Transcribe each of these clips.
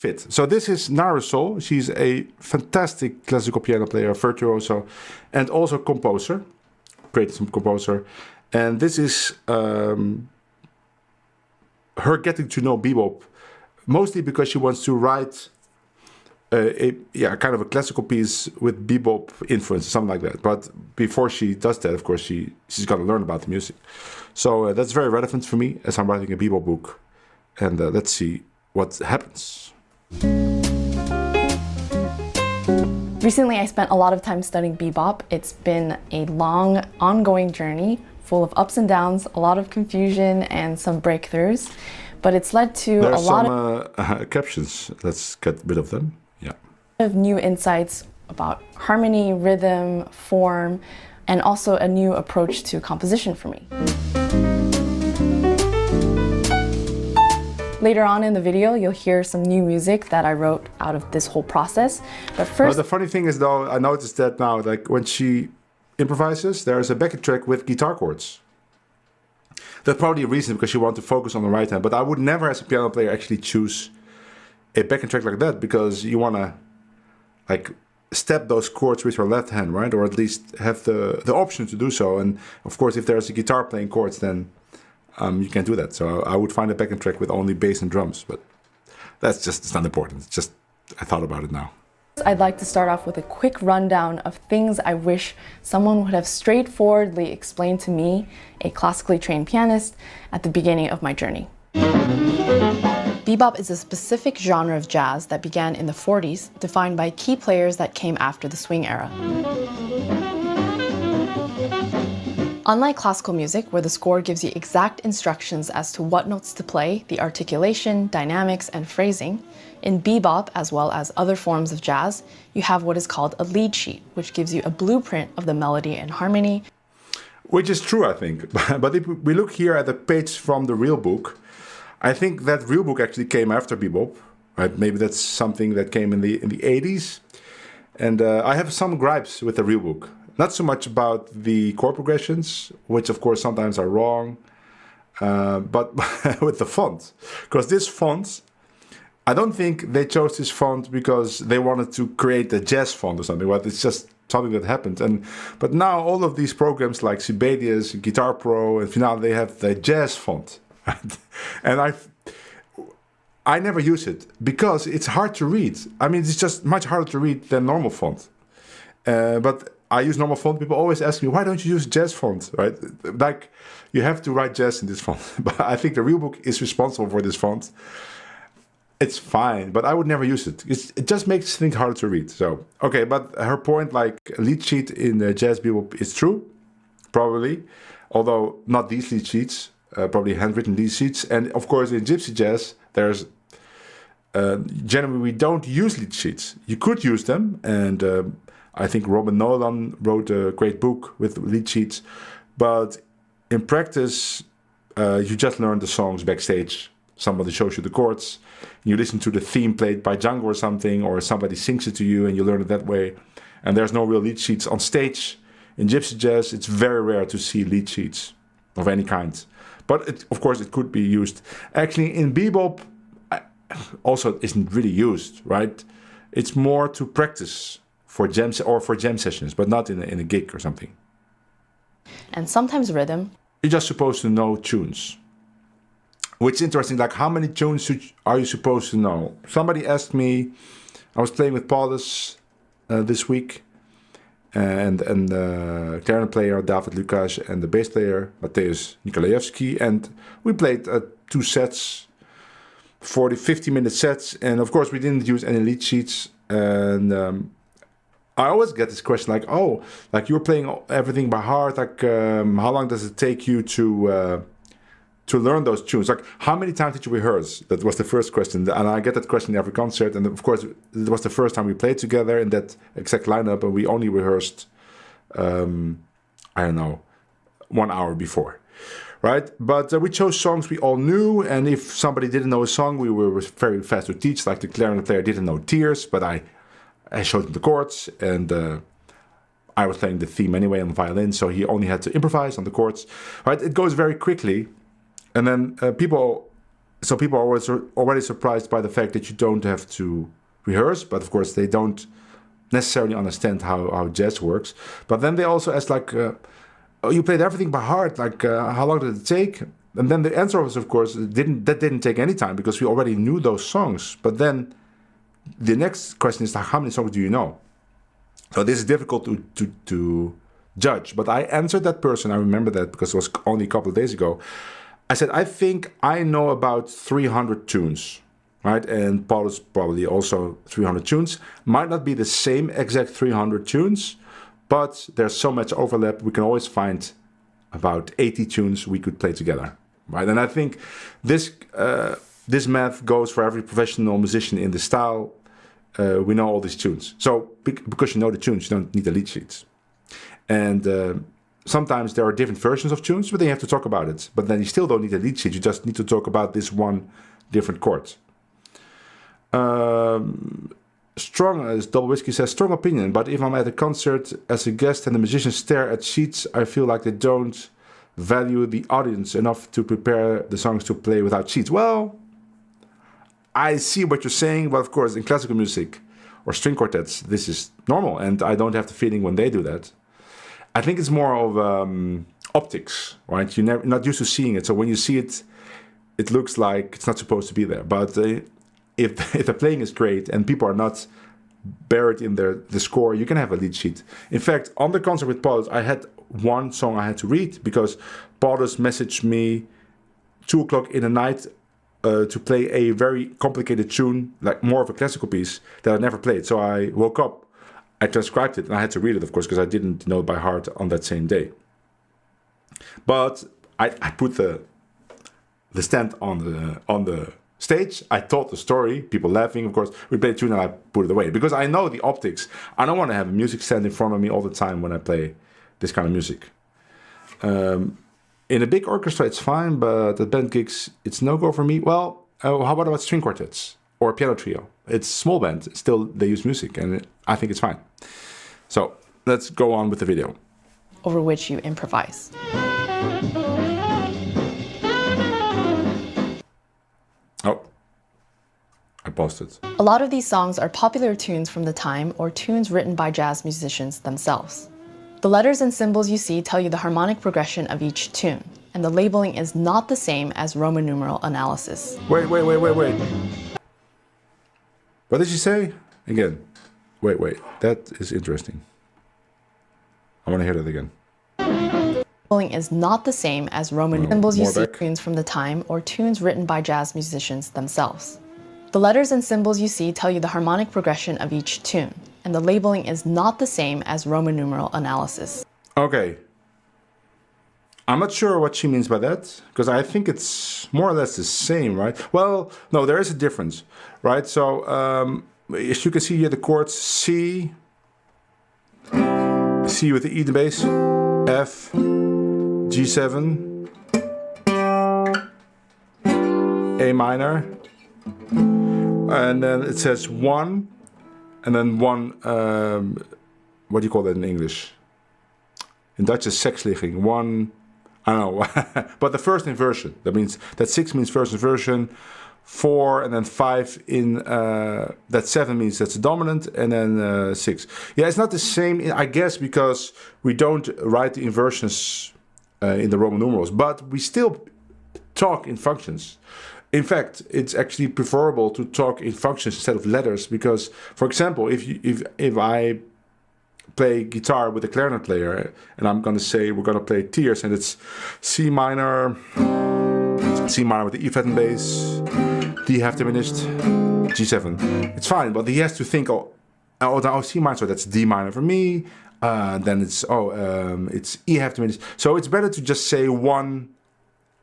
fit. So this is Narasol. She's a fantastic classical piano player, virtuoso, and also composer, great composer. And this is her getting to know bebop, mostly because she wants to write kind of a classical piece with bebop influence, something like that. But before she does that, of course, she's got to learn about the music. So that's very relevant for me as I'm writing a bebop book. And let's see what happens. Recently, I spent a lot of time studying bebop. It's been a long, ongoing journey full of ups and downs, a lot of confusion, and some breakthroughs. But it's led to There are a lot of captions. Let's get rid of them. Yeah. Of new insights about harmony, rhythm, form, and also a new approach to composition for me. Later on in the video, you'll hear some new music that I wrote out of this whole process. But first, the funny thing is, though, I noticed that now, like when she improvises, there's a backing track with guitar chords. That's probably a reason, because she wants to focus on the right hand. But I would never, as a piano player, actually choose a backing track like that, because you want to like step those chords with your left hand, right? Or at least have the option to do so. And of course, if there's a guitar playing chords, then you can't do that. So I would find a backing track with only bass and drums, but it's not important. It's just, I thought about it now. I'd like to start off with a quick rundown of things I wish someone would have straightforwardly explained to me, a classically trained pianist, at the beginning of my journey. Bebop is a specific genre of jazz that began in the 40s, defined by key players that came after the swing era. Unlike classical music, where the score gives you exact instructions as to what notes to play, the articulation, dynamics, and phrasing, in bebop, as well as other forms of jazz, you have what is called a lead sheet, which gives you a blueprint of the melody and harmony. Which is true, I think. But if we look here at the page from the real book, I think that real book actually came after bebop. Right? Maybe that's something that came in the 80s. And I have some gripes with the real book. Not so much about the chord progressions, which of course sometimes are wrong, but with the font. Because this font, I don't think they chose this font because they wanted to create a jazz font or something, but it's just something that happened. But now all of these programs like Sibelius, Guitar Pro, and Finale, they have the jazz font. Right? And I never use it because it's hard to read. I mean, it's just much harder to read than normal font. But I use normal font. People always ask me, why don't you use jazz font, right? Like, you have to write jazz in this font. But I think the real book is responsible for this font. It's fine, but I would never use it. It just makes things harder to read. So, okay, but her point, like a lead sheet in the jazz bebop is true, probably. Although not these lead sheets, probably handwritten lead sheets. And of course, in gypsy jazz, there's generally we don't use lead sheets. You could use them, and I think Robin Nolan wrote a great book with lead sheets, but in practice, you just learn the songs backstage. Somebody shows you the chords, you listen to the theme played by Django or something, or somebody sings it to you and you learn it that way. And there's no real lead sheets on stage. In gypsy jazz, it's very rare to see lead sheets of any kind. But of course, it could be used. Actually, in bebop, also it isn't really used, right? It's more to practice for jam sessions, but not in a gig or something. And sometimes rhythm. You're just supposed to know tunes. Which is interesting, like how many tunes are you supposed to know? Somebody asked me, I was playing with Paulus this week, and the clarinet player David Lukas and the bass player Mateusz Nikolaevski, and we played 2 sets, 50-minute sets, and of course we didn't use any lead sheets, and I always get this question like, oh, like you're playing everything by heart, like how long does it take you to learn those tunes? Like, how many times did you rehearse? That was the first question. And I get that question every concert. And of course, it was the first time we played together in that exact lineup. And we only rehearsed, I don't know, 1 hour before. Right? But we chose songs we all knew. And if somebody didn't know a song, we were very fast to teach. Like the clarinet player didn't know Tears, but I showed him the chords. And I was playing the theme anyway on the violin. So he only had to improvise on the chords. Right? It goes very quickly. And then people So people are already surprised by the fact that you don't have to rehearse, but of course they don't necessarily understand how jazz works. But then they also ask like, oh, you played everything by heart, like how long did it take? And then the answer was, of course, that didn't take any time because we already knew those songs. But then the next question is like, how many songs do you know? So this is difficult to judge. But I answered that person, I remember that because it was only a couple of days ago. I said, I think I know about 300 tunes, right? And Paul is probably also 300 tunes. Might not be the same exact 300 tunes, but there's so much overlap, we can always find about 80 tunes we could play together, right? And I think this math goes for every professional musician in the style. We know all these tunes. So because you know the tunes, you don't need the lead sheets. And sometimes there are different versions of tunes, but then you have to talk about it. But then you still don't need a lead sheet. You just need to talk about this one different chord. Strong, as Double Whiskey says, strong opinion. But if I'm at a concert as a guest and the musicians stare at sheets, I feel like they don't value the audience enough to prepare the songs to play without sheets. Well, I see what you're saying, but of course in classical music or string quartets, this is normal, and I don't have the feeling when they do that. I think it's more of optics, right? You're not used to seeing it, so when you see it, it looks like it's not supposed to be there. But if the playing is great and people are not buried in the score, you can have a lead sheet. In fact, on the concert with Paulus, I had one song I had to read because Paulus messaged me 2 o'clock in the night to play a very complicated tune, like more of a classical piece that I never played. So I woke up, I transcribed it, and I had to read it, of course, because I didn't know it by heart on that same day. But I put the stand on the stage. I told the story, people laughing, of course. We played a tune and I put it away because I know the optics. I don't want to have a music stand in front of me all the time when I play this kind of music. In a big orchestra, it's fine, but at band gigs, it's no-go for me. Well, how about string quartets or piano trio? It's small band. Still, they use music, and I think it's fine. So let's go on with the video. Over which you improvise. Oh, I paused it. A lot of these songs are popular tunes from the time or tunes written by jazz musicians themselves. The letters and symbols you see tell you the harmonic progression of each tune, and the labeling is not the same as Roman numeral analysis. Wait. What did she say? Again. Wait. That is interesting. I want to hear that again. Labeling is not the same as Roman symbols you see tunes from the time or tunes written by jazz musicians themselves. The letters and symbols you see tell you the harmonic progression of each tune, and the labeling is not the same as Roman numeral analysis. Okay. I'm not sure what she means by that, because I think it's more or less the same, right? Well, no, there is a difference, right? So, as you can see here, the chords C with the E in the bass, F, G7, A minor, and then it says 1, and then 1, what do you call that in English? In Dutch is seksligging, 1, I don't know, but the first inversion, that means, that 6 means first inversion, 4 and then 5 in, that 7 means that's dominant, and then 6. Yeah, it's not the same, I guess, because we don't write the inversions in the Roman numerals, but we still talk in functions. In fact, it's actually preferable to talk in functions instead of letters because, for example, if I play guitar with a clarinet player and I'm going to say we're going to play Tears and it's C minor with the E flat and bass, D half diminished, G7. It's fine, but he has to think, now C minor, so that's D minor for me. Then it's E half diminished. So it's better to just say 1,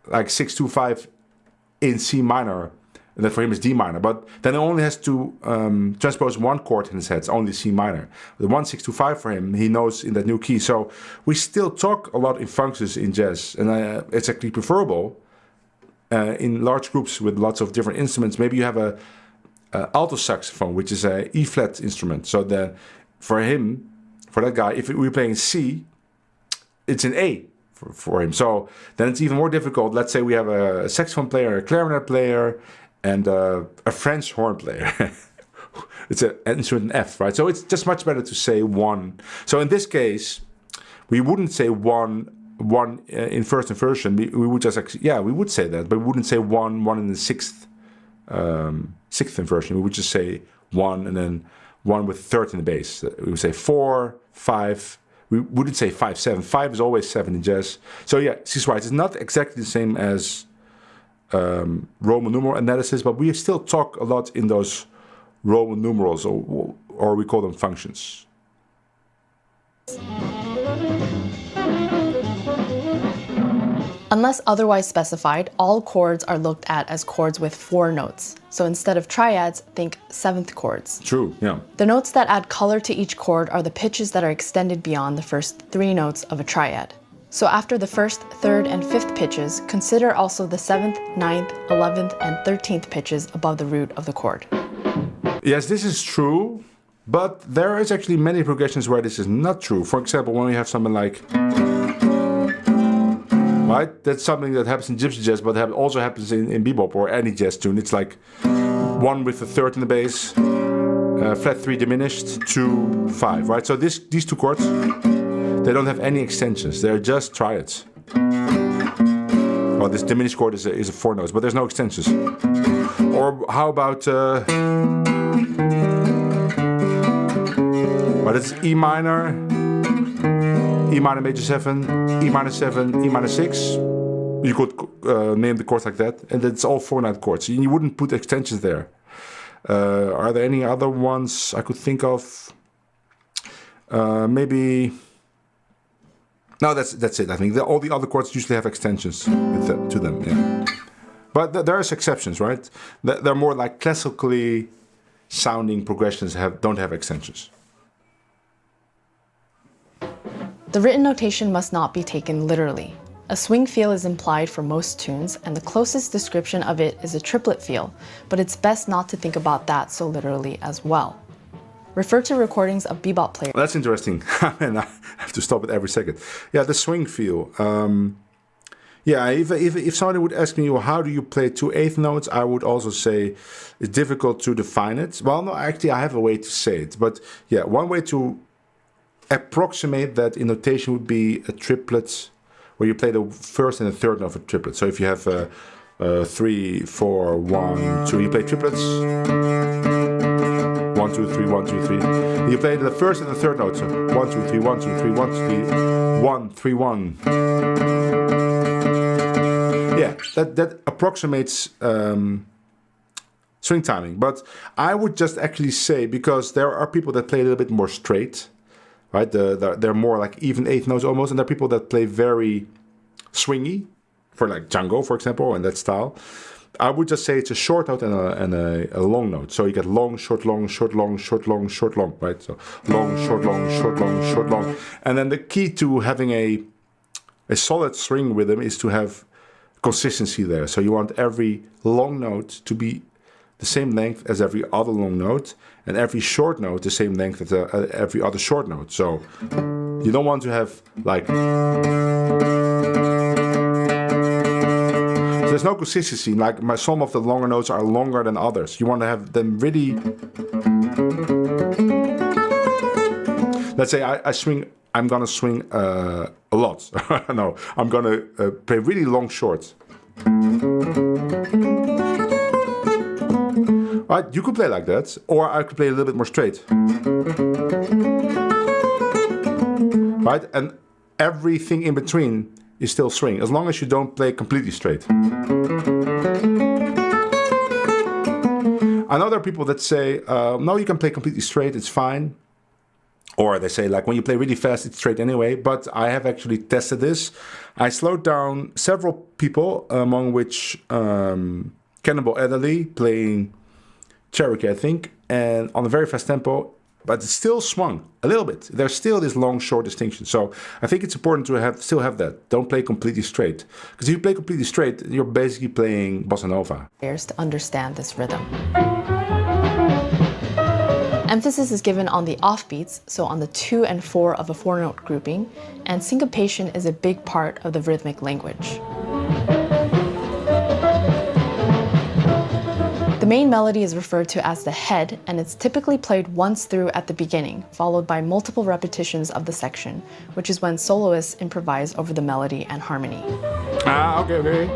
like 6, 2, 5 in C minor, and that for him is D minor. But then he only has to transpose 1 chord in his head. It's only C minor. The 1, 6, 2, 5 for him, he knows in that new key. So we still talk a lot in functions in jazz, and it's actually preferable in large groups with lots of different instruments. Maybe you have a alto saxophone, which is a E flat instrument. So for that guy, if we're playing C, it's an A for him. So then it's even more difficult. Let's say we have a saxophone player, a clarinet player, and a French horn player. It's an instrument F, right? So it's just much better to say one. So in this case, we wouldn't say one in first inversion. We would just actually, we would say that, but we wouldn't say one in the sixth inversion. We would just say one and then one with third in the bass. We would say 4, 5. We wouldn't say 5, 7. 5 is always 7 in jazz. So yeah, she's right. It's not exactly the same as Roman numeral analysis, but we still talk a lot in those Roman numerals, or we call them functions. Unless otherwise specified, all chords are looked at as chords with 4 notes. So instead of triads, think 7th chords. True, yeah. The notes that add color to each chord are the pitches that are extended beyond the first 3 notes of a triad. So after the first, third, and fifth pitches, consider also the 7th, 9th, 11th, and 13th pitches above the root of the chord. Yes, this is true, but there is actually many progressions where this is not true. For example, when we have something like, right? That's something that happens in gypsy jazz, but also happens in bebop or any jazz tune. It's like 1 with the third in the bass, flat 3 diminished, 2, 5, right? So these 2 chords, they don't have any extensions. They're just triads. Well, this diminished chord is a 4 notes, but there's no extensions. Or how about, but it's E minor major 7, E minor 7, E minor 6. You could name the chords like that, and it's all 4-note chords. You wouldn't put extensions there. Are there any other ones I could think of? Maybe. No, that's it. I think all the other chords usually have extensions to them. Yeah, but there are exceptions, right? They're more like classically sounding progressions don't have extensions. The written notation must not be taken literally. A swing feel is implied for most tunes, and the closest description of it is a triplet feel, but it's best not to think about that so literally as well. Refer to recordings of bebop players. That's interesting. And I have to stop it every second. Yeah, the swing feel. If somebody would ask me, well, how do you play 2/8 notes? I would also say it's difficult to define it. Well, no, actually, I have a way to say it. But yeah, one way to approximate that in notation would be a triplet, where you play the first and the third note of a triplet. So if you have 3, 4, 1, 2, you play triplets. 1, 2, 3, 1, 2, 3. You play the first and the third note. So 1, 2, 3, 1, 2, 3, 1, 2, 3, 1, 3, 1. Yeah, that approximates swing timing. But I would just actually say, because there are people that play a little bit more straight, right? They're more like even 8th notes almost, and there are people that play very swingy, for like Django, for example, in that style. I would just say it's a short note and a long note. So you get long, short, long, short, long, short, long, short, long, right? So long, short, long, short, long, short, long. And then the key to having a solid string rhythm is to have consistency there. So you want every long note to be the same length as every other long note, and every short note the same length as every other short note. So you don't want to have like... There's no consistency, like some of the longer notes are longer than others. You want to have them really... Let's say I'm gonna swing a lot. No, I'm gonna play really long short. Right, you could play like that, or I could play a little bit more straight. Right, and everything in between is still swing, as long as you don't play completely straight. I know there are people that say, no, you can play completely straight, it's fine. Or they say, like, when you play really fast, it's straight anyway. But I have actually tested this. I slowed down several people, among which Cannonball Adderley playing Cherokee, I think, and on a very fast tempo, but it still swung a little bit. There's still this long-short distinction. So I think it's important to still have that. Don't play completely straight. Because if you play completely straight, you're basically playing bossa nova. To understand this rhythm. Emphasis is given on the offbeats, so on the 2 and 4 of a 4-note grouping, and syncopation is a big part of the rhythmic language. The main melody is referred to as the head, and it's typically played once through at the beginning, followed by multiple repetitions of the section, which is when soloists improvise over the melody and harmony. Okay.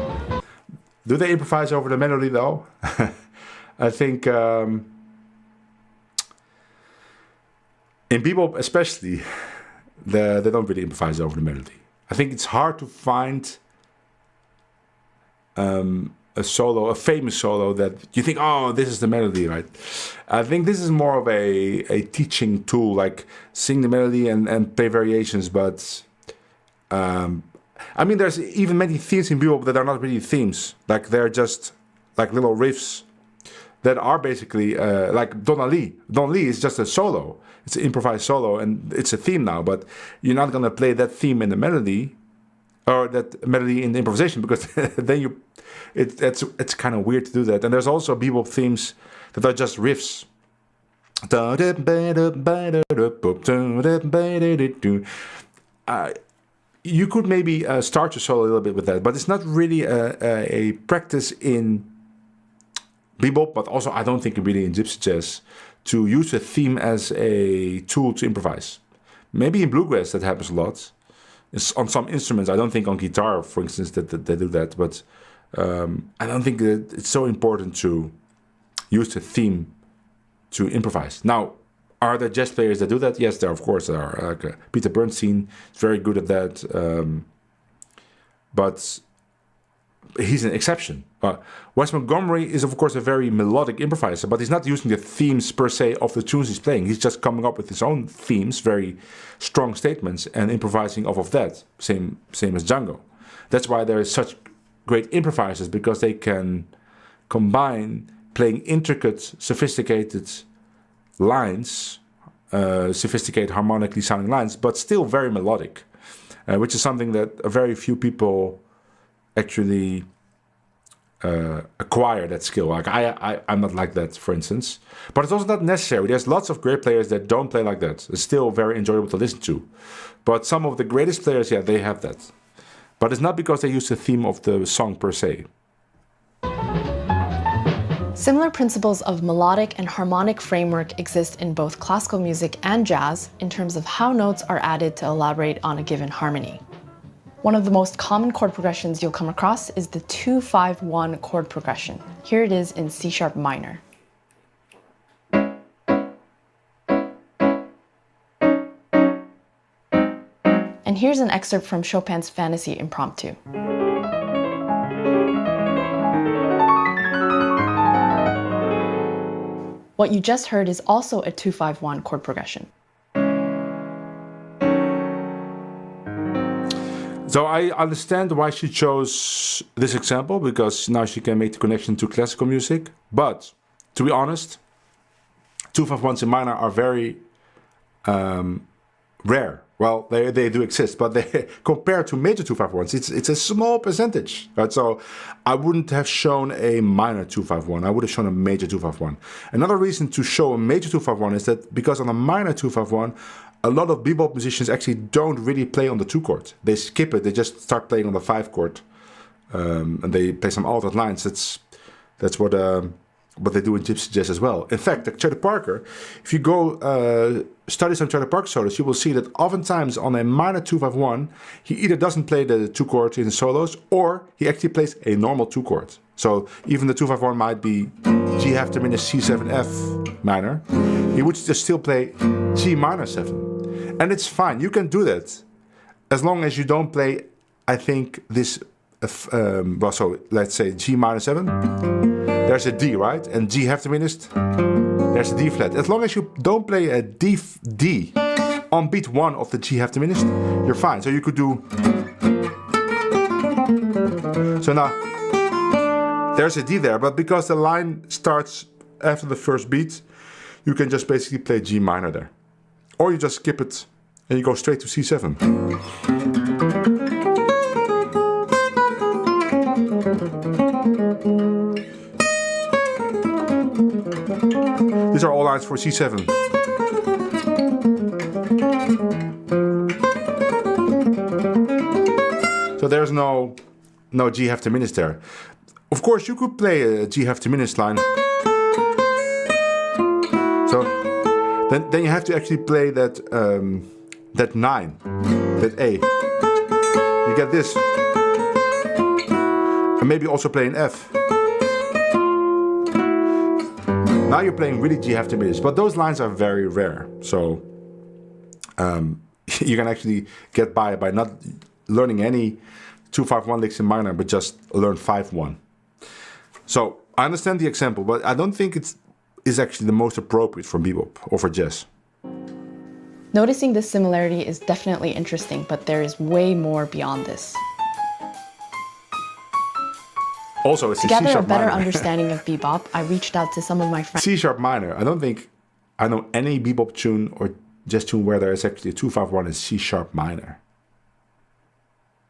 Do they improvise over the melody though? I think in bebop especially, they don't really improvise over the melody. I think it's hard to find a solo, a famous solo that you think, oh, this is the melody, right? I think this is more of a teaching tool, like sing the melody and play variations, but I mean, there's even many themes in bebop that are not really themes. Like they're just like little riffs that are basically like Don Ali. Don Ali is just a solo. It's an improvised solo, and it's a theme now. But you're not gonna play that theme in the melody, or that melody in the improvisation, because then it's kind of weird to do that. And there's also bebop themes that are just riffs. You could maybe start your solo a little bit with that, but it's not really a practice in bebop, but also I don't think really in gypsy jazz, to use a theme as a tool to improvise. Maybe in bluegrass that happens a lot. It's on some instruments. I don't think on guitar, for instance, that they do that, but I don't think that it's so important to use the theme to improvise. Now, are there jazz players that do that? Yes, there of course there are. Like Peter Bernstein is very good at that, but he's an exception. Wes Montgomery is of course a very melodic improviser, but he's not using the themes per se of the tunes he's playing. He's just coming up with his own themes, very strong statements, and improvising off of that. Same as Django. That's why there is such great improvisers, because they can combine playing intricate, sophisticated lines, sophisticated harmonically sounding lines, but still very melodic, which is something that a very few people actually acquire that skill. Like I'm not like that, for instance, but it's also not necessary. There's lots of great players that don't play like that. It's still very enjoyable to listen to, but some of the greatest players, yeah, they have that. But it's not because they use the theme of the song per se. Similar principles of melodic and harmonic framework exist in both classical music and jazz in terms of how notes are added to elaborate on a given harmony. One of the most common chord progressions you'll come across is the 2-5-1 chord progression. Here it is in C# minor. And here's an excerpt from Chopin's Fantasy Impromptu. What you just heard is also a 2-5-1 chord progression. So I understand why she chose this example, because now she can make the connection to classical music. But to be honest, 2-5-1s in minor are very rare. Well, they do exist, but they compared to major 2-5-1s, it's a small percentage. Right? So I wouldn't have shown a minor 2-5-1. I would have shown a major 2-5-1. Another reason to show a major 2-5-1 is that because on a minor 2-5-1, a lot of bebop musicians actually don't really play on the 2 chord. They skip it. They just start playing on the 5 chord, and they play some altered lines. That's what they do in gypsy jazz as well. In fact, like Charlie Parker, if you go study some Charlie Parker solos, you will see that oftentimes on a minor 2-5-1, he either doesn't play the 2 chord in the solos, or he actually plays a normal 2 chord. So even the 2-5-1 might be G half diminished C7F minor. He would just still play G minor 7. And it's fine. You can do that as long as you don't play, I think, this, well, so let's say G minor 7. There's a D, right? And G half diminished, there's a D flat. As long as you don't play a D on beat 1 of the G half diminished, you're fine. So you could do... So now, there's a D there, but because the line starts after the first beat, you can just basically play G minor there. Or you just skip it and you go straight to C7. You These are all lines for C7. So there's no G half diminished there. Of course, you could play a G half diminished line. So then you have to actually play that that 9, that A. You get this, and maybe also play an F. Now you're playing really G half diminished, but those lines are very rare. So you can actually get by not learning any 2-5-1 licks in minor, but just learn 5-1. So I understand the example, but I don't think it is actually the most appropriate for bebop or for jazz. Noticing this similarity is definitely interesting, but there is way more beyond this. Also, it's to a gather a C-sharp better minor. understanding of bebop, I reached out to some of my friends. C-sharp minor. I don't think I know any bebop tune or jazz tune where there is actually a 2-5-1 in C-sharp minor.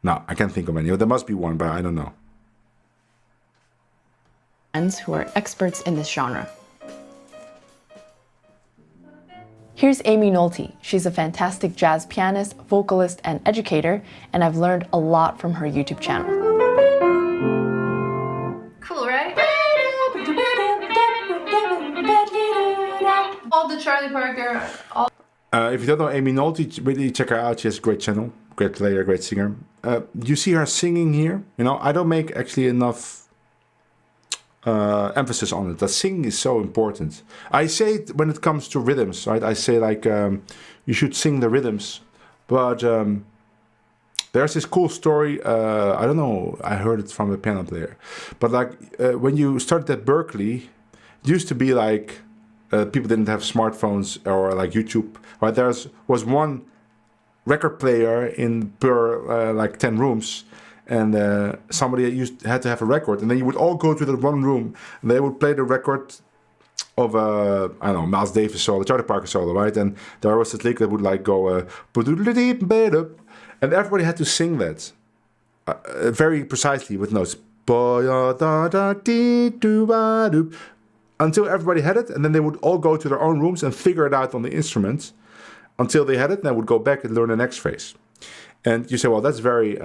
No, I can't think of any. There must be one, but I don't know. Friends who are experts in this genre. Here's Amy Nolte. She's a fantastic jazz pianist, vocalist, and educator, and I've learned a lot from her YouTube channel. Cool, right? All the Charlie Parker, all... If you don't know Amy Nolte, really check her out. She has a great channel, great player, great singer. You see her singing here. You know, I don't make actually enough emphasis on it. That singing is so important. I say it when it comes to rhythms, right? I say like you should sing the rhythms, but there's this cool story. I don't know. I heard it from a piano player, but like when you started at Berkeley, it used to be like people didn't have smartphones or like YouTube. Right? Was one record player in per like 10 rooms. And somebody had to have a record, and then you would all go to the one room, and they would play the record of I don't know, Miles Davis solo, Charlie Parker solo, right? And there was this lick that would like go and everybody had to sing that very precisely with notes until everybody had it, and then they would all go to their own rooms and figure it out on the instrument until they had it, and then would go back and learn the next phrase. And you say, well, that's very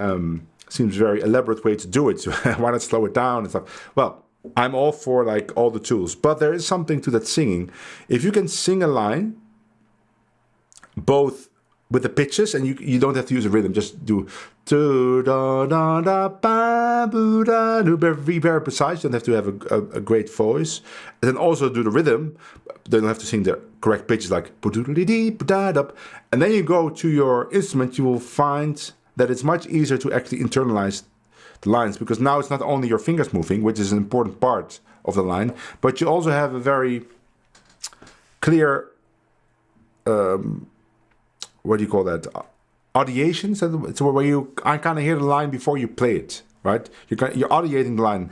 seems very elaborate way to do it. So why not slow it down and stuff? Well, I'm all for like all the tools, but there is something to that singing. If you can sing a line, both with the pitches, and you don't have to use a rhythm, just do very, very precise. You don't have to have a great voice, and then also do the rhythm. Then you have to sing the correct pitches, like and then you go to your instrument. You will find that it's much easier to actually internalize the lines, because now it's not only your fingers moving, which is an important part of the line, but you also have a very clear, what do you call that? Audiation. So it's where I kind of hear the line before you play it, right? You're audiating the line.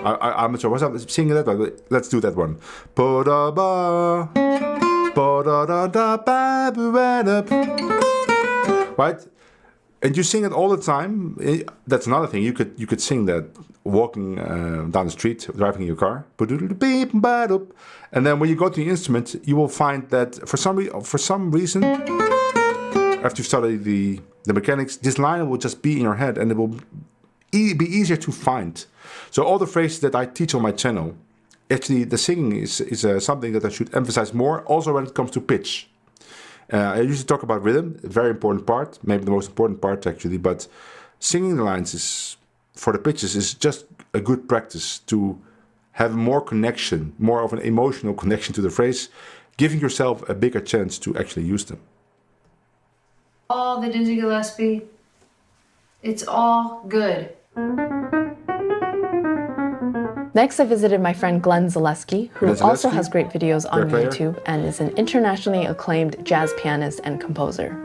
I'm not sure. Was I singing that? But let's do that one. Right? And you sing it all the time. That's another thing. You could sing that walking down the street, driving in your car. And then when you go to the instrument, you will find that for some reason, after you study the mechanics, this line will just be in your head, and it will be easier to find. So all the phrases that I teach on my channel, actually the singing is something that I should emphasize more, also when it comes to pitch. I usually talk about rhythm, a very important part, maybe the most important part actually, but singing the lines is, for the pitches, is just a good practice to have more connection, more of an emotional connection to the phrase, giving yourself a bigger chance to actually use them. All the Dizzy Gillespie, it's all good. Next, I visited my friend Glenn Zaleski, who Glenn also Zaleski, has great videos on player. YouTube and is an internationally acclaimed jazz pianist and composer.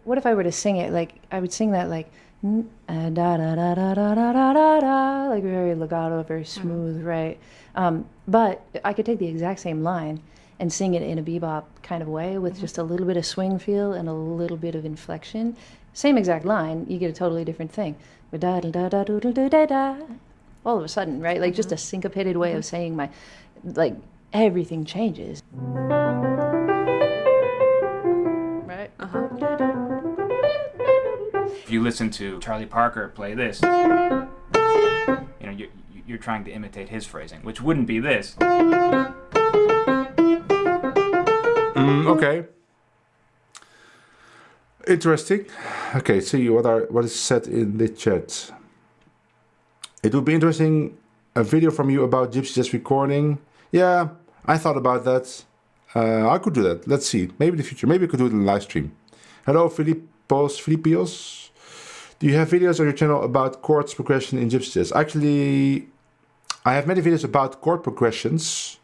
What if I were to sing it? Like, I would sing that like da da da da da da da da da, like very legato, very smooth, right? But I could take the exact same line and sing it in a bebop kind of way with just a little bit of swing feel and a little bit of inflection. Same exact line, you get a totally different thing. da da da da da da da da. All of a sudden, right? Like just a syncopated way of saying my, like everything changes. Right? If you listen to Charlie Parker play this, you know, you're trying to imitate his phrasing, which wouldn't be this. Okay. Interesting. Okay, see what is said in the chat. It would be interesting, a video from you about Gypsy Jazz recording. Yeah, I thought about that. I could do that. Let's see. Maybe in the future. Maybe we could do it in a live stream. Hello, Filipios. Do you have videos on your channel about chords progression in Gypsy Jazz? Actually, I have many videos about chord progressions.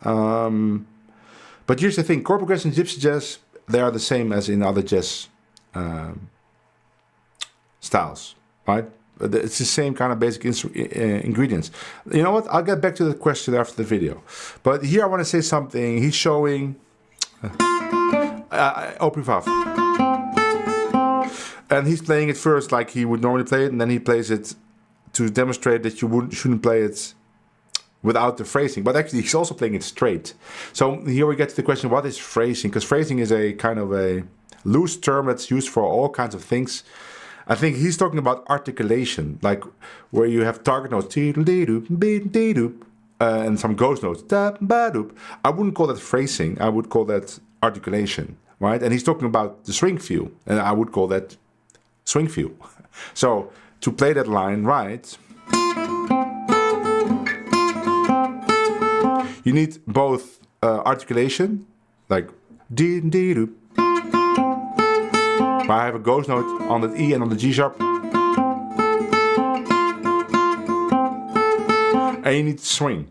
But here's the thing. Chord progressions in Gypsy Jazz, they are the same as in other jazz styles, right? It's the same kind of basic ingredients. You know what? I'll get back to the question after the video. But here I want to say something. He's showing au privaaf. And he's playing it first like he would normally play it, and then he plays it to demonstrate that you shouldn't play it without the phrasing. But actually, he's also playing it straight. So here we get to the question, what is phrasing? Because phrasing is a kind of a loose term that's used for all kinds of things. I think he's talking about articulation, like where you have target notes, and some ghost notes. I wouldn't call that phrasing. I would call that articulation, right? And he's talking about the swing feel, and I would call that swing feel. So to play that line right, you need both articulation, like I have a ghost note on the E and on the G sharp. And you need to swing.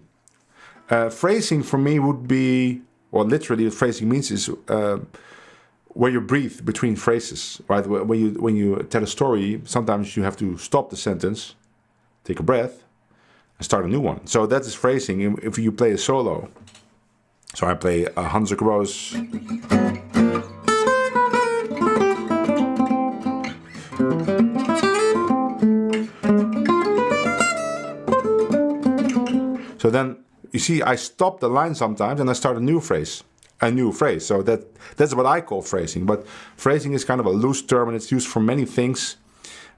Phrasing for me would be, well, literally what phrasing means is where you breathe between phrases, right? When you tell a story, sometimes you have to stop the sentence, take a breath, and start a new one. So that is phrasing if you play a solo. So I play a Hansuk Rose. So then, you see, I stop the line sometimes and I start a new phrase. So that's what I call phrasing. But phrasing is kind of a loose term and it's used for many things.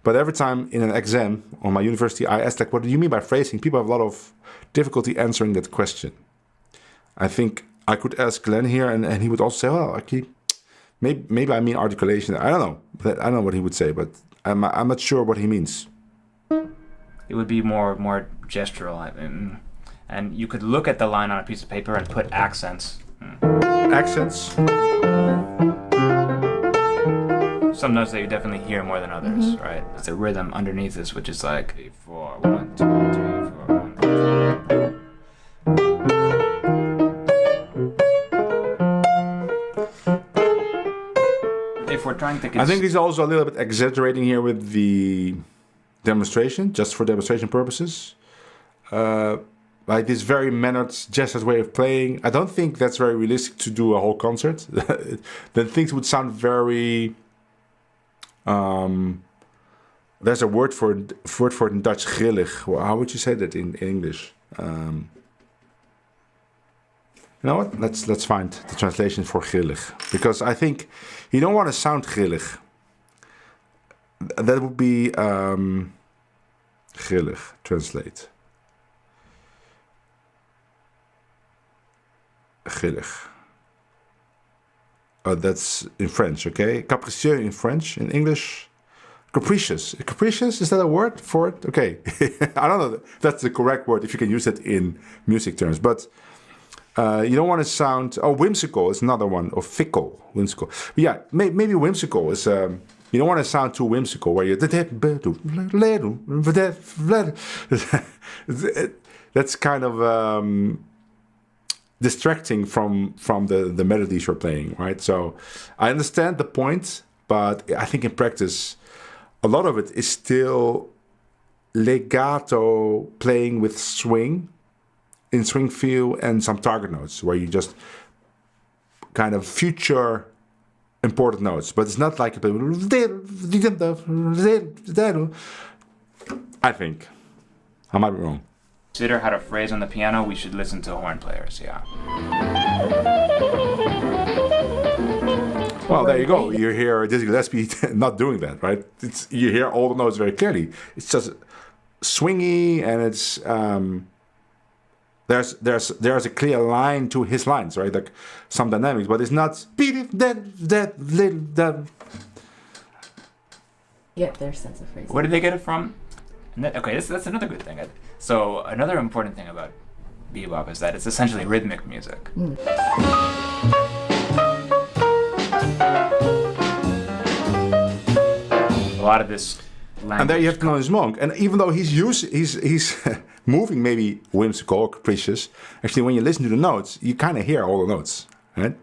But every time in an exam on my university, I ask, like, what do you mean by phrasing? People have a lot of difficulty answering that question. I think I could ask Glenn here and he would also say, well, actually, maybe I mean articulation. I don't know. I don't know what he would say, but I'm not sure what he means. It would be more gestural. And you could look at the line on a piece of paper and put accents. Accents? Some notes that you definitely hear more than others, right? It's a rhythm underneath this, which is like 8, 4, 1, 2, 3, 4, 1. If we're trying to... I think he's also a little bit exaggerating here with the demonstration, just for demonstration purposes. Like this very mannered jazz way of playing. I don't think that's very realistic to do a whole concert. Then things would sound very... there's a word for it in Dutch, grillig. How would you say that in English? You know what? Let's find the translation for grillig. Because I think you don't want to sound grillig. That would be grillig, translate. Grillig. That's in French, okay? Capricieux in French. In English, capricious. Capricious, is that a word for it? Okay. I don't know if that's the correct word, if you can use it in music terms. But you don't want to sound... Oh, whimsical is another one. Or fickle, whimsical. But yeah, maybe whimsical is... you don't want to sound too whimsical, where you... That's kind of... distracting from the melodies you're playing, right? So I understand the point, but I think in practice, a lot of it is still legato playing with swing, in swing feel and some target notes, where you just kind of future important notes. But it's not like I think. I might be wrong. Consider how to phrase on the piano, we should listen to horn players, yeah. Well, there you go. You hear Dizzy Gillespie not doing that, right? You hear all the notes very clearly. It's just swingy, and it's there's a clear line to his lines, right? Like some dynamics, but it's not that little. Get their sense of phrasing. Where did they get it from? Okay, that's another good thing. So another important thing about bebop is that it's essentially rhythmic music. A lot of this language. And there you have to know his monk. And even though he's moving maybe whimsical or capricious, actually when you listen to the notes, you kind of hear all the notes, right?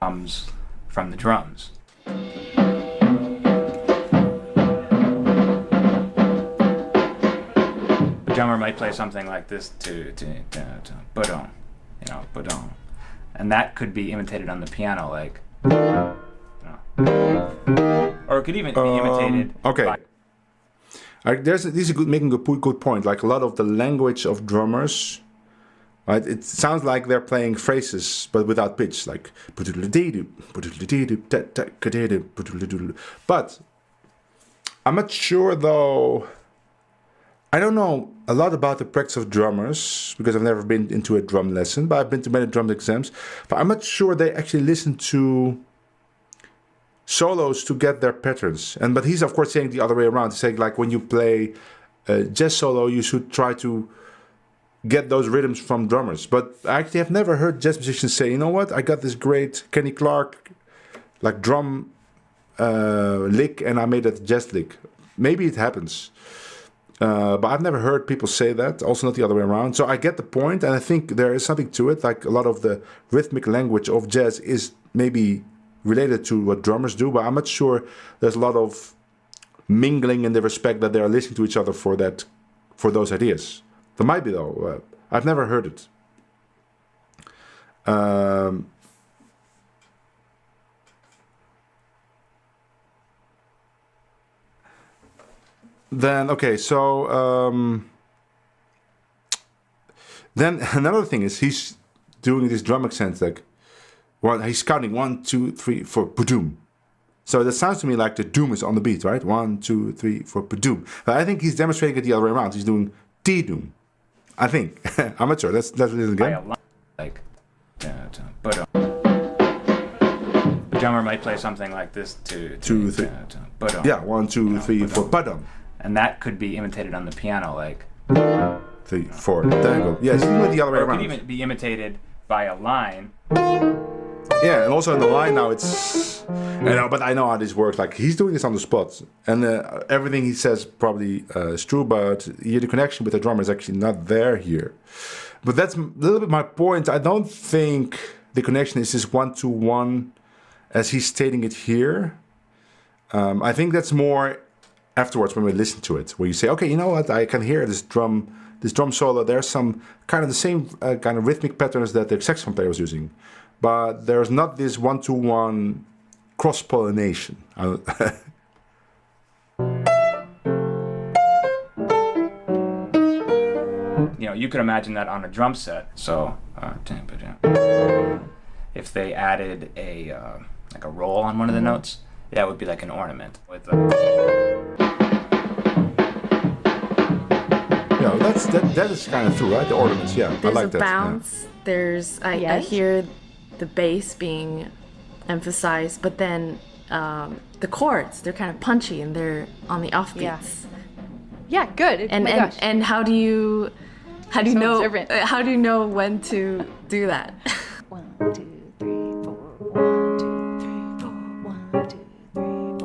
Comes from the drums. The drummer might play something like this ba-dum, ba-dum. And that could be imitated on the piano, like, or it could even be imitated. Okay. By, This is making a good point. Like a lot of the language of drummers, right? It sounds like they're playing phrases, but without pitch, like. But I'm not sure, though. I don't know a lot about the practice of drummers because I've never been into a drum lesson, but I've been to many drum exams. But I'm not sure they actually listen to solos to get their patterns. But he's of course saying the other way around. He's saying like when you play a jazz solo, you should try to get those rhythms from drummers. But I actually have never heard jazz musicians say, you know what, I got this great Kenny Clark like drum lick and I made a jazz lick. Maybe it happens. But I've never heard people say that, also not the other way around. So I get the point, and I think there is something to it. Like a lot of the rhythmic language of jazz is maybe related to what drummers do, but I'm not sure there's a lot of mingling in the respect that they're listening to each other for those ideas. There might be, though. I've never heard it. Then then another thing is he's doing this drum accent like he's counting 1, 2, 3, 4, ba-doom. So that sounds to me like the doom is on the beat, right? 1, 2, 3, 4, ba-doom. But I think he's demonstrating it the other way around. He's doing T-doom. I think. I'm not sure. Let's listen again. Like, but the drummer might play something like this to 2, 3. Yeah, 1, 2, 3, 4, ba-dum. And that could be imitated on the piano, like 3, 4. There you go. Yeah, he's doing it the other way or it around. could even be imitated by a line. Yeah, and also in the line now it's, but I know how this works. Like he's doing this on the spot, and everything he says probably is true. But the connection with the drummer is actually not there here. But that's a little bit my point. I don't think the connection is just 1-to-1 as he's stating it here. I think that's more afterwards when we listen to it, where you say, okay, you know what, I can hear this drum solo. There's some kind of the same kind of rhythmic patterns that the saxophone player was using, but there's not this 1-to-1 cross-pollination. You could imagine that on a drum set. So, if they added a like a roll on one of the notes, that would be like an ornament with. That is kind of true, right? The ornaments, yeah. There's I like that. a bounce. Yeah. There's I hear the bass being emphasized, but then the chords, they're kind of punchy and they're on the offbeats. Yeah, good. And how do you so know observant. how do you know when to do that? 1, 2, 3, 4. 1, 2, 3, 4. 1, 2, 3, 4. 1, 2, 3, 4.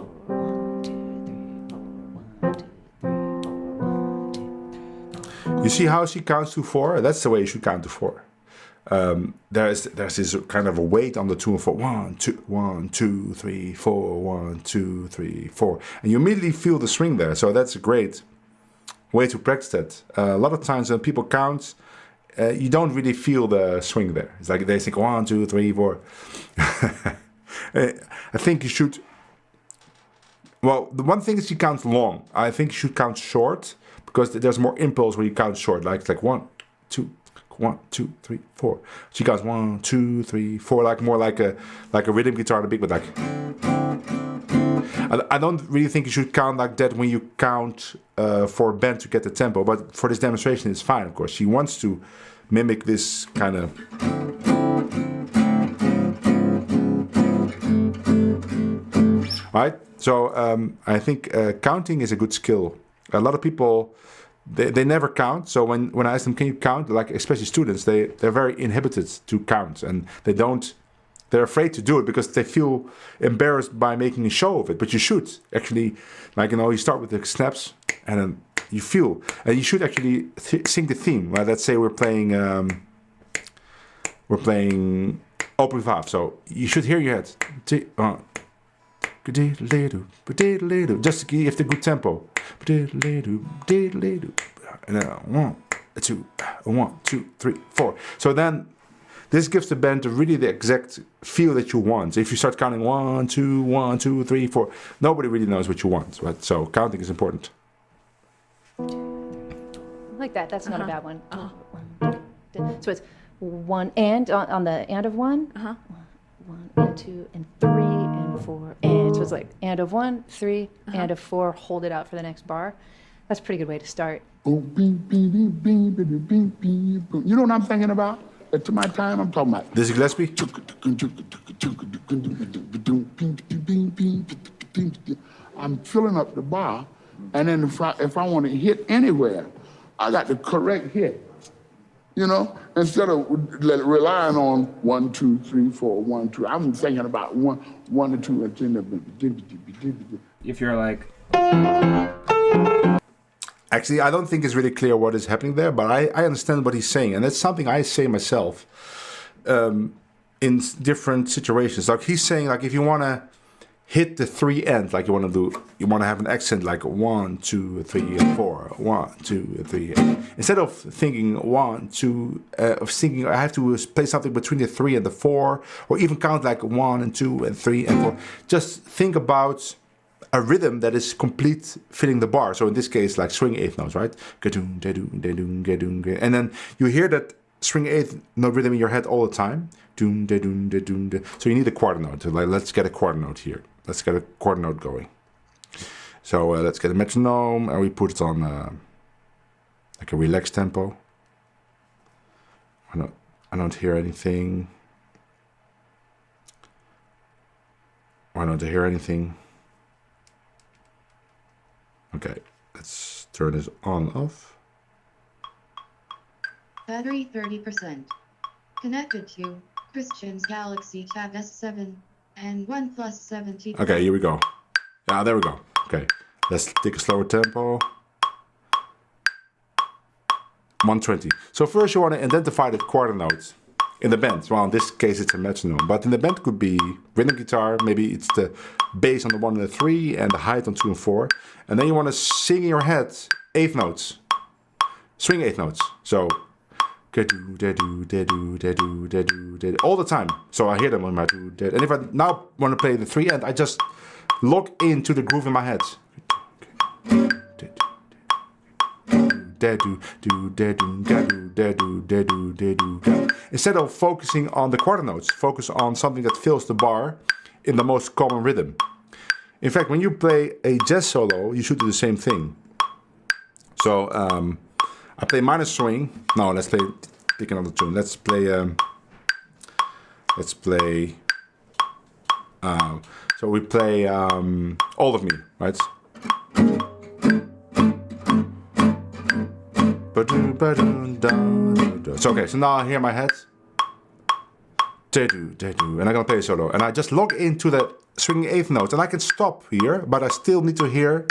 1, 2, 3, 4. 1, 2. You see how she counts to 4? That's the way you should count to 4. There's this kind of a weight on the 2 and 4. 1, 2, 1, 2, 3, 4. 1, 2, 3, 4. And you immediately feel the swing there. So that's a great way to practice that. A lot of times when people count, you don't really feel the swing there. It's like they think 1, 2, 3, 4. I think you should. Well, the one thing is you count long. I think you should count short, because there's more impulse when you count short, like 1, 2, 1, 2, 3, 4. She counts 1, 2, 3, 4, like more like a rhythm guitar on a big, but like. I don't really think you should count like that when you count for a band to get the tempo, but for this demonstration it's fine, of course. She wants to mimic this kind of. Right? So I think counting is a good skill. A lot of people, they never count. So when I ask them, can you count? Like especially students, they're very inhibited to count, and they're afraid to do it because they feel embarrassed by making a show of it. But you should actually, like, you start with the snaps and then you feel, and you should actually sing the theme. Right? Let's say we're playing Au Privat. So you should hear your head. Just to give the good tempo. And then 1, 2, 1, 2, 3, 4. So then this gives the band really the exact feel that you want. If you start counting 1, 2, 1, 2, 3, 4, nobody really knows what you want. Right? So counting is important. Like that. That's not a bad one. So it's 1 and on the and of 1. 1 and 2 and 3 and 4 and so it's like and of 1, 3, and of 4. Hold it out for the next bar. That's a pretty good way to start. You know what I'm thinking about? To my time, I'm talking about. Dizzy Gillespie? I'm filling up the bar, and then if I want to hit anywhere, I got the correct hit. Instead of relying on 1, 2, 3, 4, 1, 2. I'm thinking about 1 and 2 and 3. If you're like. Actually, I don't think it's really clear what is happening there, but I understand what he's saying. And that's something I say myself in different situations. Like he's saying, like if you want to hit the 3 end, like you want to have an accent like 1, 2, 3, and 4, 1, 2, 3. Instead of thinking 1, 2, of thinking I have to play something between the 3 and the 4, or even count like 1 and 2 and 3 and 4. Just think about a rhythm that is complete filling the bar. So in this case, like swing 8th notes, right? And then you hear that swing 8th note rhythm in your head all the time. So you need a quarter note. Like, let's get a quarter note here. Let's get a quarter note going. So let's get a metronome and we put it on like a relaxed tempo. I don't hear anything. I don't hear anything. Okay, let's turn this on off. Battery 30%. Connected to Christian's Galaxy Tab S7 and OnePlus 7T. Okay, here we go. Yeah, there we go. Okay, let's take a slower tempo. 120. So first you want to identify the quarter notes in the bend. Well, in this case it's a metronome, but in the bend could be rhythm guitar. Maybe it's the bass on the 1 and the 3 and the height on 2 and 4. And then you want to sing in your head 8th notes. Swing 8th notes. So all the time. So I hear them when I do that. And if I now want to play the 3 end, I just lock into the groove in my head. Instead of focusing on the quarter notes, focus on something that fills the bar in the most common rhythm. In fact, when you play a jazz solo, you should do the same thing. So I play minor swing. No, let's pick another tune. Let's play. So we play All of Me, right? So okay, so now I hear my head. And I'm gonna play a solo. And I just log into the swinging 8th notes. And I can stop here, but I still need to hear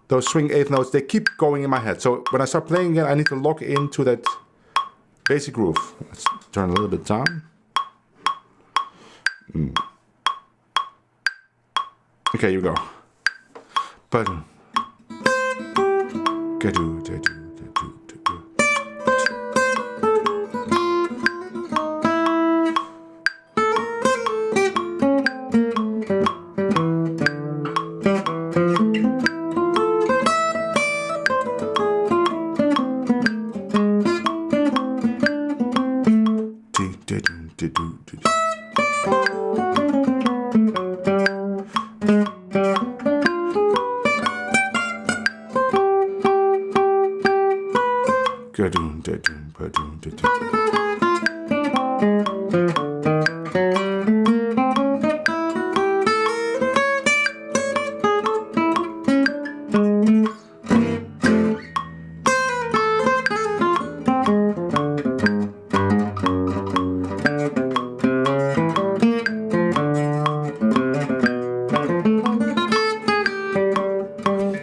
those swing 8th notes. They keep going in my head. So when I start playing again, I need to log into that basic groove. Let's turn a little bit down. Okay, here we go. Ba-doom, da-doom, ba-doom, da-doom.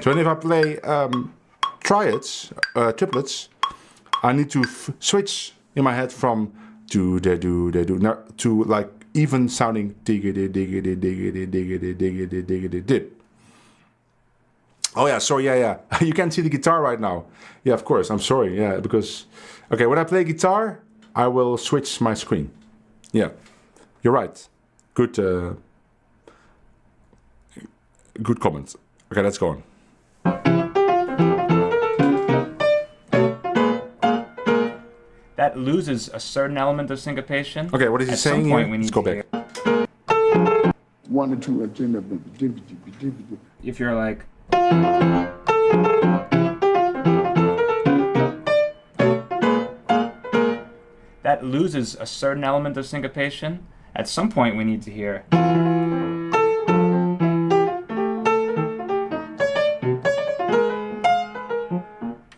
So if I play triads, triplets, I need to switch in my head from do da do da do to like even sounding diggity diggity diggity diggity diggity diggity dip. Oh yeah, sorry, yeah. You can't see the guitar right now. Yeah, of course. I'm sorry. Yeah, because okay, when I play guitar, I will switch my screen. Yeah, you're right. Good, good comment. Okay, let's go on. That loses a certain element of syncopation. Okay, what is he At saying some point here? we need Let's go to back. hear- 1 or 2 or 3. If you're like, that loses a certain element of syncopation. At some point we need to hear.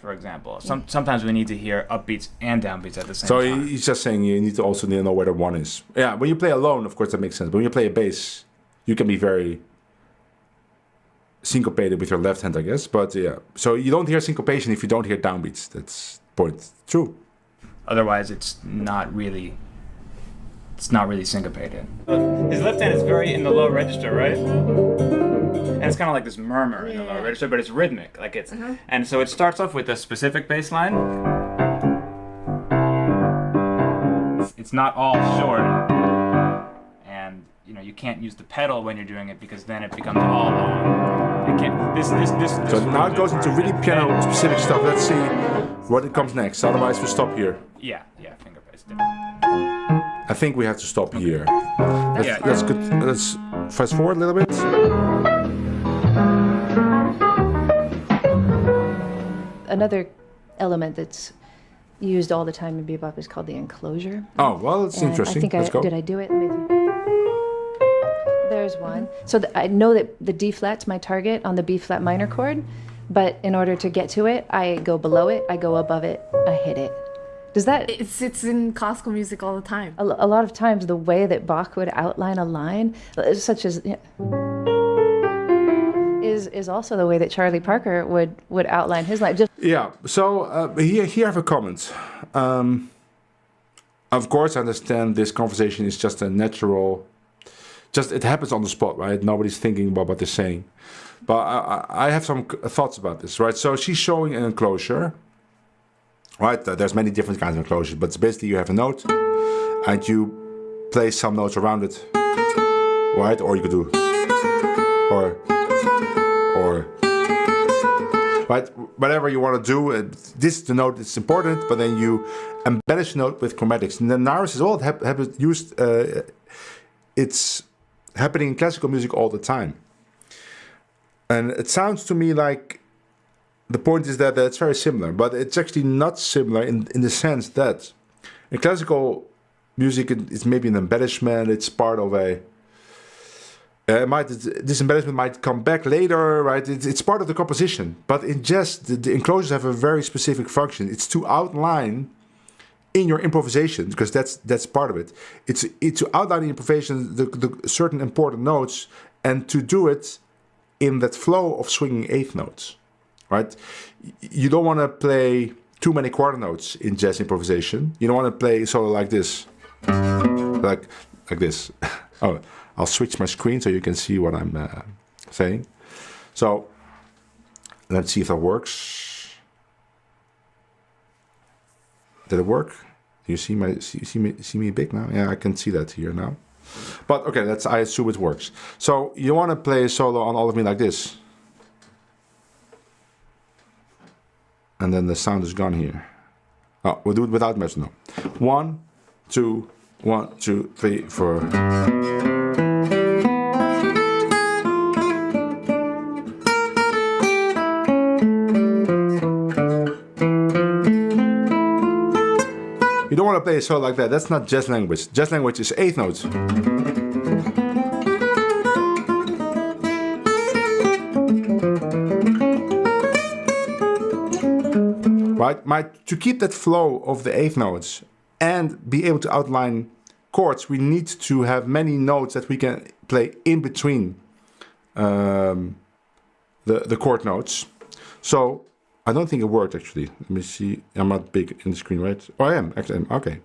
For example, sometimes we need to hear upbeats and downbeats at the same So time. he's just saying you need to also know where the one is. Yeah, when you play alone, of course that makes sense. But when you play a bass, you can be very syncopated with your left hand, I guess. But yeah, so you don't hear syncopation if you don't hear downbeats. That's point. True. Otherwise, it's not really syncopated. His left hand is very in the low register, right? And it's kind of like this murmur in the low register, but it's rhythmic. Like it's, and so it starts off with a specific bass line. It's not all short, and you know you can't use the pedal when you're doing it because then it becomes all long. It can't. This. So now it goes into really piano specific stuff. Let's see what it comes next. Otherwise, we stop here. Yeah, finger bass. I think we have to stop here. Yeah. Let's fast forward a little bit. Another element that's used all the time in bebop is called the enclosure. Oh, well, it's And interesting. I think Let's go. did I do it? Let me see. There's one. So I know that the D flat's my target on the B flat minor chord, but in order to get to it, I go below it, I go above it, I hit it. Does that? It's in classical music all the time. A lot of times, the way that Bach would outline a line, such as. Is also the way that Charlie Parker would outline his line. Just Yeah, so here I have a comment. Of course, I understand this conversation is just a natural, just it happens on the spot, right? Nobody's thinking about what they're saying. But I have some thoughts about this, right? So she's showing an enclosure, right? There's many different kinds of enclosures, but basically you have a note and you play some notes around it, right? Or you could do, or right, whatever you want to do. This is the note that's important, but then you embellish the note with chromatics. And then Naris is all used. It's happening in classical music all the time, and it sounds to me like the point is that it's very similar, but it's actually not similar in the sense that in classical music it's maybe an embellishment. It's part of a. This embellishment might come back later, right? It's part of the composition. But in jazz, the enclosures have a very specific function. It's to outline in your improvisation, because that's part of it. It's to outline in improvisation the certain important notes, and to do it in that flow of swinging eighth notes, right? You don't want to play too many quarter notes in jazz improvisation. You don't want to play sort of like this, like this. Oh. I'll switch my screen so you can see what I'm saying. So let's see if that works. Did it work? Do you see me big now? Yeah, I can see that here now. But okay, I assume it works. So you want to play a solo on All of Me like this. And then the sound is gone here. Oh, we'll do it without metronome. 1, 2, 1, 2, 3, 4. You don't want to play a solo like that. That's not jazz language. Jazz language is eighth notes. Right? To keep that flow of the eighth notes and be able to outline chords, we need to have many notes that we can play in between the chord notes. So I don't think it worked actually. Let me see. I'm not big in the screen, right? Oh, I am. Actually, okay.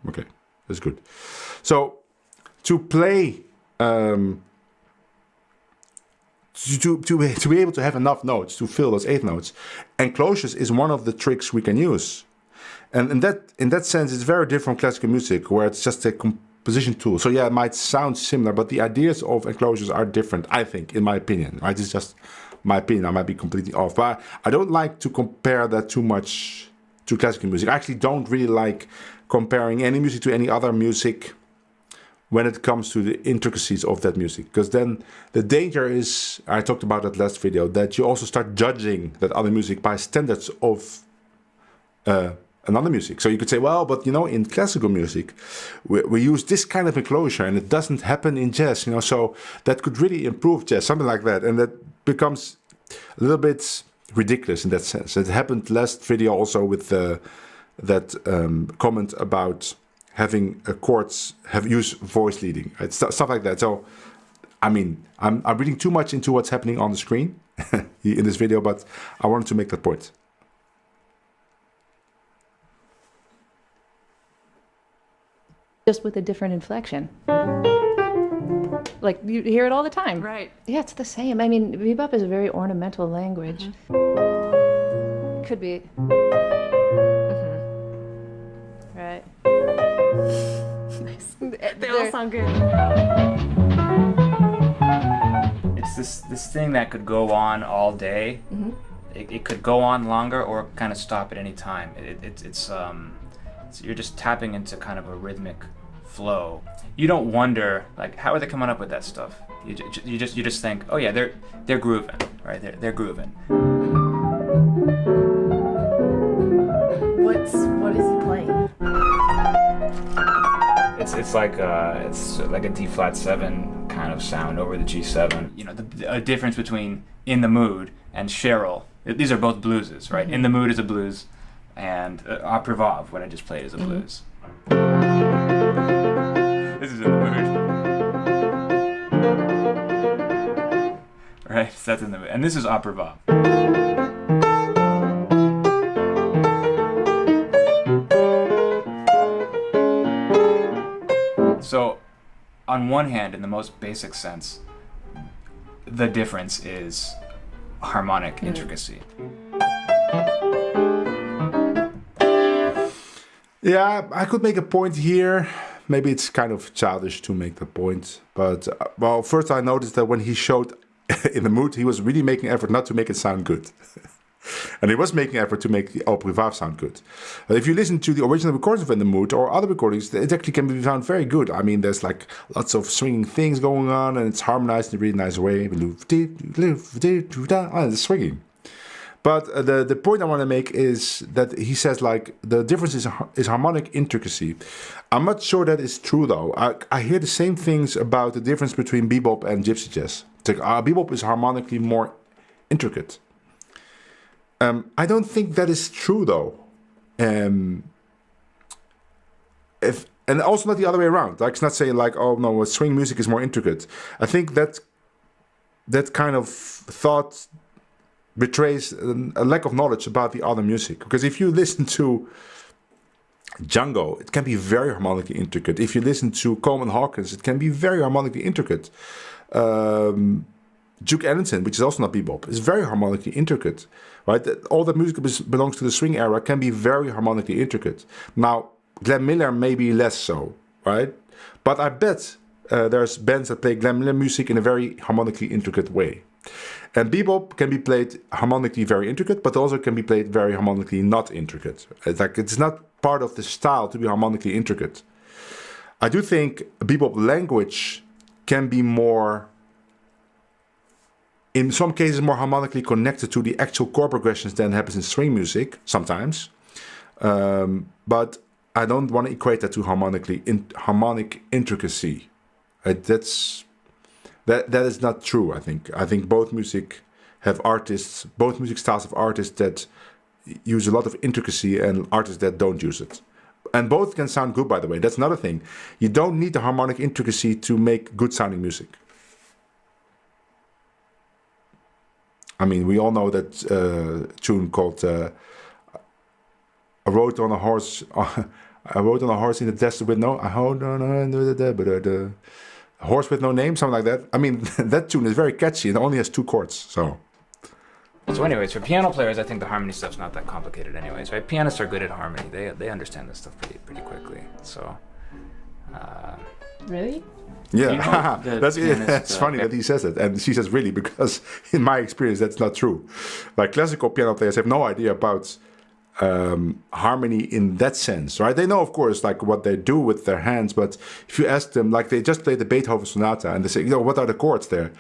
That's good. So to play, to be able to have enough notes to fill those eighth notes, enclosures is one of the tricks we can use. And in that sense, it's very different from classical music, where it's just a composition tool. So yeah, it might sound similar, but the ideas of enclosures are different, I think, in my opinion. Right? It's just my opinion. I might be completely off, but I don't like to compare that too much to classical music. I actually don't really like comparing any music to any other music when it comes to the intricacies of that music, because then the danger is, I talked about that last video, that you also start judging that other music by standards of another music. So you could say, well, but in classical music we use this kind of enclosure and it doesn't happen in jazz, so that could really improve jazz, something like that. And that becomes a little bit ridiculous in that sense. It happened last video also with that comment about having chords use voice leading, right? Stuff like that. So I mean, I'm reading too much into what's happening on the screen in this video, but I wanted to make that point. Just with a different inflection. Like, you hear it all the time. Right. Yeah, it's the same. I mean, bebop is a very ornamental language. Could be. Right. Nice. They all sound good. It's this thing that could go on all day. It could go on longer or kind of stop at any time. You're just tapping into kind of a rhythmic flow. You don't wonder, like, how are they coming up with that stuff? You just think, oh yeah, they're grooving, right? They're grooving. What is he playing? It's like a D flat 7 kind of sound over the G7. A difference between In the Mood and Cheryl. These are both blueses, right? In the Mood is a blues, and Opera Vav, what I just played, is a blues. This is In the Mood. Right, so that's In the Mood. And this is Opera Vav. So, on one hand, in the most basic sense, the difference is harmonic intricacy. Yeah, I could make a point here. Maybe it's kind of childish to make the point, but well, first I noticed that when he showed In the Mood, he was really making effort not to make it sound good. And he was making effort to make the Opera Vav sound good. But if you listen to the original recordings of In the Mood or other recordings, it actually can be found very good. I mean, there's like lots of swinging things going on, and it's harmonized in a really nice way. Oh, it's swinging. But the point I want to make is that he says, like, the difference is harmonic intricacy. I'm not sure that is true, though. I hear the same things about the difference between bebop and gypsy jazz. It's like, bebop is harmonically more intricate. I don't think that is true, though. And also not the other way around. Like, it's not saying like, oh no, swing music is more intricate. I think that kind of thought betrays a lack of knowledge about the other music. Because if you listen to Django, it can be very harmonically intricate. If you listen to Coleman Hawkins, it can be very harmonically intricate. Duke Ellington, which is also not bebop, is very harmonically intricate, right? All that music belongs to the swing era can be very harmonically intricate. Now, Glenn Miller maybe less so, right? But I bet there's bands that play Glenn Miller music in a very harmonically intricate way. And bebop can be played harmonically very intricate, but also can be played very harmonically not intricate. It's not part of the style to be harmonically intricate. I do think bebop language can be more, in some cases, more harmonically connected to the actual chord progressions than happens in swing music sometimes. But I don't want to equate that to harmonic intricacy. That is not true. I think both music styles have artists that use a lot of intricacy and artists that don't use it. And both can sound good, by the way. That's another thing. You don't need the harmonic intricacy to make good sounding music. I mean, we all know that tune called "I rode on a horse." I rode on a horse in the desert with no. I hold on a horse with no name, something like that. I mean, that tune is very catchy and only has 2 chords. So anyways, for piano players, I think the harmony stuff's not that complicated anyways, right? Pianists are good at harmony. They understand this stuff pretty quickly. So Really? yeah, the that's pianist, funny that he says it, and she says really, because in my experience that's not true. Like classical piano players have no idea about harmony in that sense, right? They know, of course, like what they do with their hands, but if you ask them, like they just played the Beethoven sonata and they say, what are the chords there?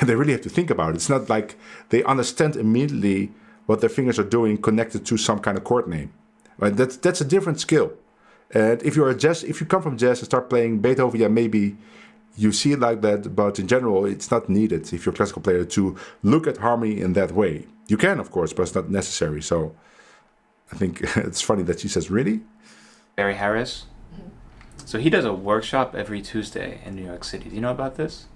They really have to think about it. It's not like they understand immediately what their fingers are doing connected to some kind of chord name, right? That's a different skill. And if you come from jazz and start playing Beethoven, yeah, maybe you see it like that, but in general, it's not needed if you're a classical player to look at harmony in that way. You can, of course, but it's not necessary. So I think it's funny that she says, really? Barry Harris. So he does a workshop every Tuesday in New York City. Do you know about this?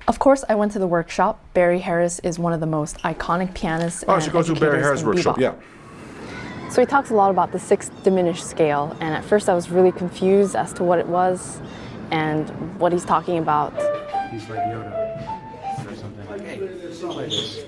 Of course, I went to the workshop. Barry Harris is one of the most iconic pianists. Oh, she goes to Barry Harris' workshop, yeah. So he talks a lot about the 6th diminished scale, and at first I was really confused as to what it was and what he's talking about. He's like Yoda or something. Like, hey, play this.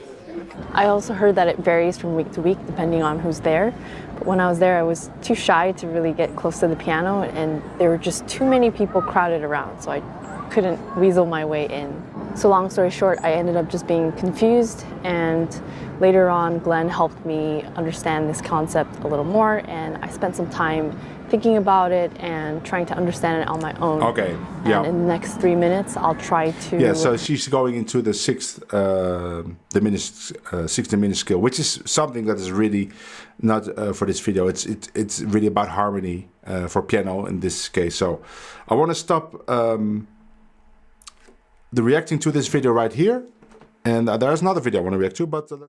I also heard that it varies from week to week depending on who's there. But when I was there, I was too shy to really get close to the piano, and there were just too many people crowded around, so I couldn't weasel my way in. So long story short, I ended up just being confused, and later on Glenn helped me understand this concept a little more, and I spent some time thinking about it and trying to understand it on my own. Okay, yeah. And in the next 3 minutes, I'll try to... Yeah, so she's going into the 6th diminished scale, which is something that is really not for this video. It's really about harmony for piano in this case. So I want to stop the reacting to this video right here. And there's another video I want to react to, but...